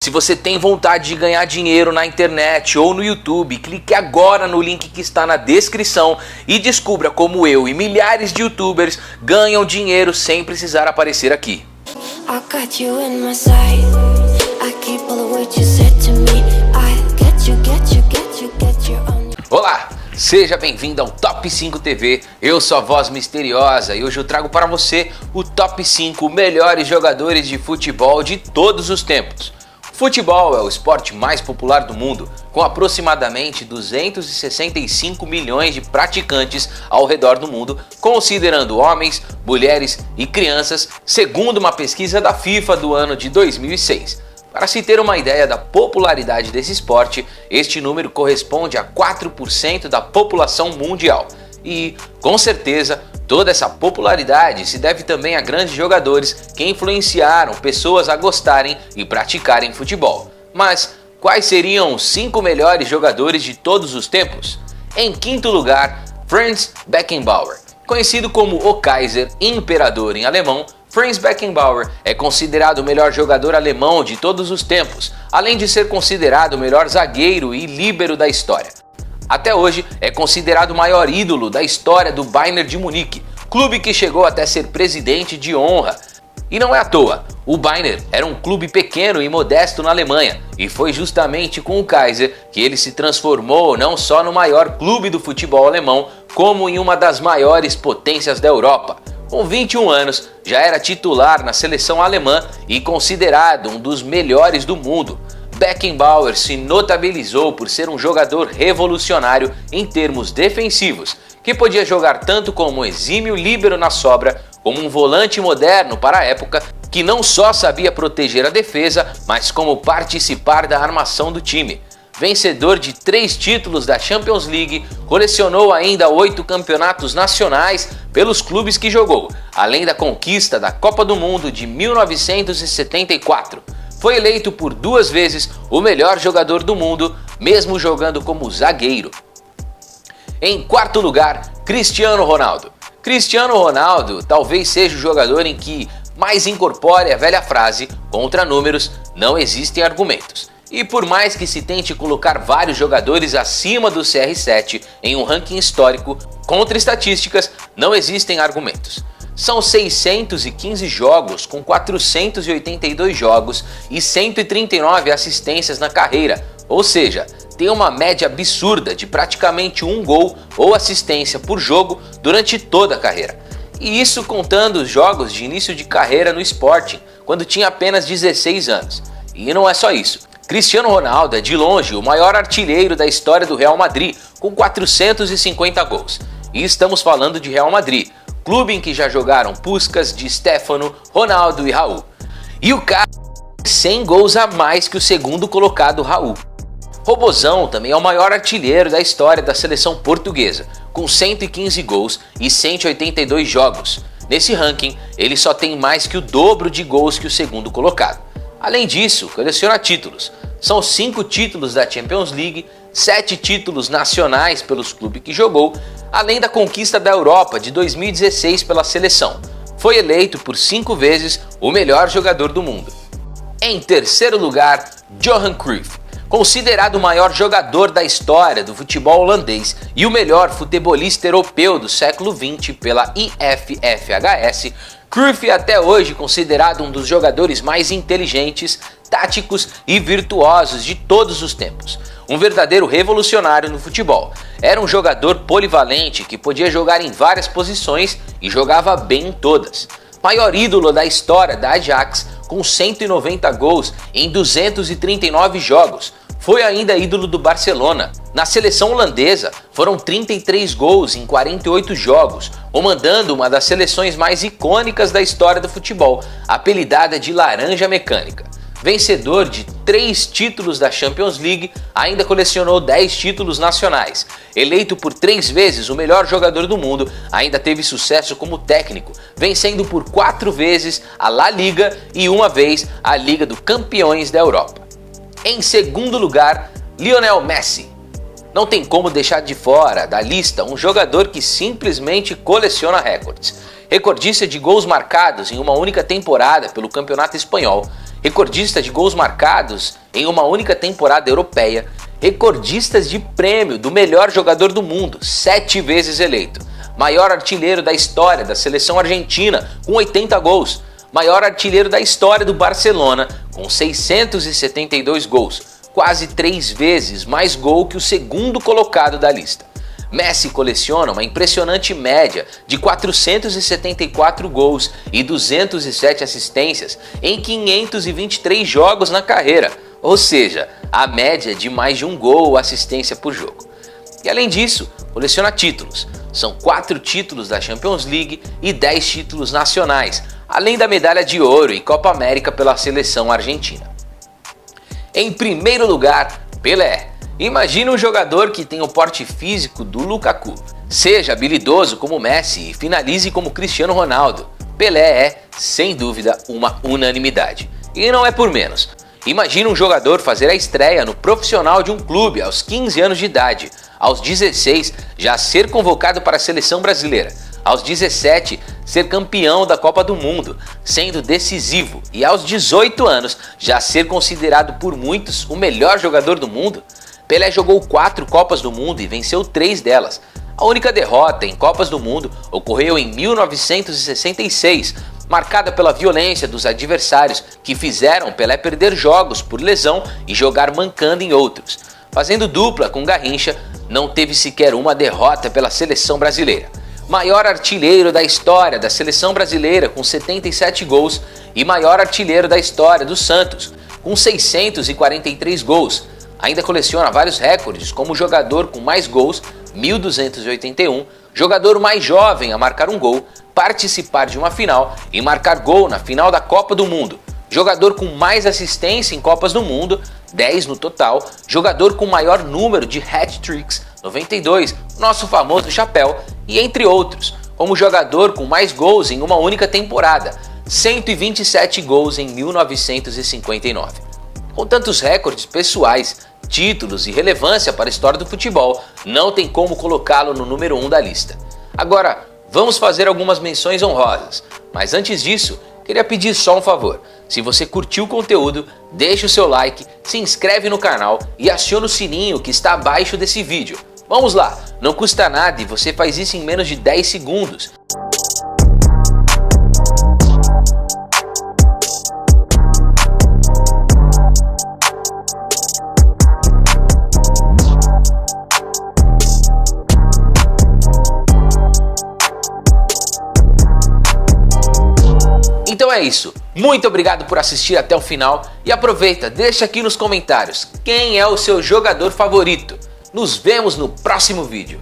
Se você tem vontade de ganhar dinheiro na internet ou no YouTube, clique agora no link que está na descrição e descubra como eu e milhares de youtubers ganham dinheiro sem precisar aparecer aqui. Olá, seja bem-vindo ao Top 5 TV, eu sou a voz misteriosa e hoje eu trago para você o Top 5 melhores jogadores de futebol de todos os tempos. Futebol é o esporte mais popular do mundo, com aproximadamente 265 milhões de praticantes ao redor do mundo, considerando homens, mulheres e crianças, segundo uma pesquisa da FIFA do ano de 2006. Para se ter uma ideia da popularidade desse esporte, este número corresponde a 4% da população mundial. E, com certeza, toda essa popularidade se deve também a grandes jogadores que influenciaram pessoas a gostarem e praticarem futebol. Mas quais seriam os 5 melhores jogadores de todos os tempos? Em quinto lugar, Franz Beckenbauer. Conhecido como o Kaiser, imperador em alemão, Franz Beckenbauer é considerado o melhor jogador alemão de todos os tempos, além de ser considerado o melhor zagueiro e líbero da história. Até hoje é considerado o maior ídolo da história do Bayern de Munique, clube que chegou até ser presidente de honra. E não é à toa, o Bayern era um clube pequeno e modesto na Alemanha, e foi justamente com o Kaiser que ele se transformou não só no maior clube do futebol alemão, como em uma das maiores potências da Europa. Com 21 anos, já era titular na seleção alemã e considerado um dos melhores do mundo. Beckenbauer se notabilizou por ser um jogador revolucionário em termos defensivos, que podia jogar tanto como um exímio líbero na sobra, como um volante moderno para a época, que não só sabia proteger a defesa, mas como participar da armação do time. Vencedor de 3 títulos da Champions League, colecionou ainda 8 campeonatos nacionais pelos clubes que jogou, além da conquista da Copa do Mundo de 1974. Foi eleito por 2 vezes o melhor jogador do mundo, mesmo jogando como zagueiro. Em quarto lugar, Cristiano Ronaldo. Cristiano Ronaldo talvez seja o jogador em que mais incorpore a velha frase "contra números não existem argumentos". E por mais que se tente colocar vários jogadores acima do CR7 em um ranking histórico, contra estatísticas não existem argumentos. São 615 jogos com 482 jogos e 139 assistências na carreira, ou seja, tem uma média absurda de praticamente 1 gol ou assistência por jogo durante toda a carreira. E isso contando os jogos de início de carreira no Sporting, quando tinha apenas 16 anos. E não é só isso. Cristiano Ronaldo é de longe o maior artilheiro da história do Real Madrid, com 450 gols. E estamos falando de Real Madrid, clube em que já jogaram Puskás, Di Stéfano, Ronaldo e Raul. E o cara tem 100 gols a mais que o segundo colocado Raul. Robozão também é o maior artilheiro da história da seleção portuguesa, com 115 gols e 182 jogos. Nesse ranking, ele só tem mais que o dobro de gols que o segundo colocado. Além disso, coleciona títulos. São 5 títulos da Champions League, 7 títulos nacionais pelos clubes que jogou, além da conquista da Europa de 2016 pela seleção. Foi eleito por 5 vezes o melhor jogador do mundo. Em terceiro lugar, Johan Cruyff. Considerado o maior jogador da história do futebol holandês e o melhor futebolista europeu do século XX pela IFFHS, Cruyff é até hoje considerado um dos jogadores mais inteligentes, táticos e virtuosos de todos os tempos. Um verdadeiro revolucionário no futebol. Era um jogador polivalente que podia jogar em várias posições e jogava bem em todas. Maior ídolo da história da Ajax, com 190 gols em 239 jogos. Foi ainda ídolo do Barcelona. Na seleção holandesa, foram 33 gols em 48 jogos, comandando uma das seleções mais icônicas da história do futebol, apelidada de Laranja Mecânica. Vencedor de 3 títulos da Champions League, ainda colecionou 10 títulos nacionais. Eleito por 3 vezes o melhor jogador do mundo, ainda teve sucesso como técnico, vencendo por 4 vezes a La Liga e 1 vez a Liga dos Campeões da Europa. Em segundo lugar, Lionel Messi. Não tem como deixar de fora da lista um jogador que simplesmente coleciona recordes. recordista de gols marcados em uma única temporada pelo Campeonato Espanhol, recordista de gols marcados em uma única temporada europeia, recordistas de prêmio do melhor jogador do mundo, 7 vezes eleito, maior artilheiro da história da seleção argentina com 80 gols, maior artilheiro da história do Barcelona com 672 gols, quase 3 vezes mais gol que o segundo colocado da lista. Messi coleciona uma impressionante média de 474 gols e 207 assistências em 523 jogos na carreira, ou seja, a média de mais de um gol ou assistência por jogo. E além disso, coleciona títulos. São 4 títulos da Champions League e 10 títulos nacionais, além da medalha de ouro em Copa América pela seleção argentina. Em primeiro lugar, Pelé. Imagina um jogador que tem o porte físico do Lukaku, seja habilidoso como Messi e finalize como Cristiano Ronaldo. Pelé é, sem dúvida, uma unanimidade. E não é por menos. Imagina um jogador fazer a estreia no profissional de um clube aos 15 anos de idade, aos 16 já ser convocado para a seleção brasileira, aos 17 ser campeão da Copa do Mundo, sendo decisivo, e aos 18 anos já ser considerado por muitos o melhor jogador do mundo. Pelé jogou 4 Copas do Mundo e venceu 3 delas. A única derrota em Copas do Mundo ocorreu em 1966, marcada pela violência dos adversários que fizeram Pelé perder jogos por lesão e jogar mancando em outros. Fazendo dupla com Garrincha, não teve sequer uma derrota pela seleção brasileira. Maior artilheiro da história da seleção brasileira com 77 gols e maior artilheiro da história do Santos com 643 gols. Ainda coleciona vários recordes como jogador com mais gols, 1.281, jogador mais jovem a marcar um gol, participar de uma final e marcar gol na final da Copa do Mundo, jogador com mais assistência em Copas do Mundo, 10 no total, jogador com maior número de hat-tricks, 92, nosso famoso chapéu, e entre outros, como jogador com mais gols em uma única temporada, 127 gols em 1959. Com tantos recordes pessoais, títulos e relevância para a história do futebol, não tem como colocá-lo no número 1 da lista. Agora, vamos fazer algumas menções honrosas, mas antes disso, queria pedir só um favor. Se você curtiu o conteúdo, deixe o seu like, se inscreve no canal e aciona o sininho que está abaixo desse vídeo. Vamos lá, não custa nada e você faz isso em menos de 10 segundos. Então é isso, muito obrigado por assistir até o final e aproveita, deixa aqui nos comentários quem é o seu jogador favorito. Nos vemos no próximo vídeo.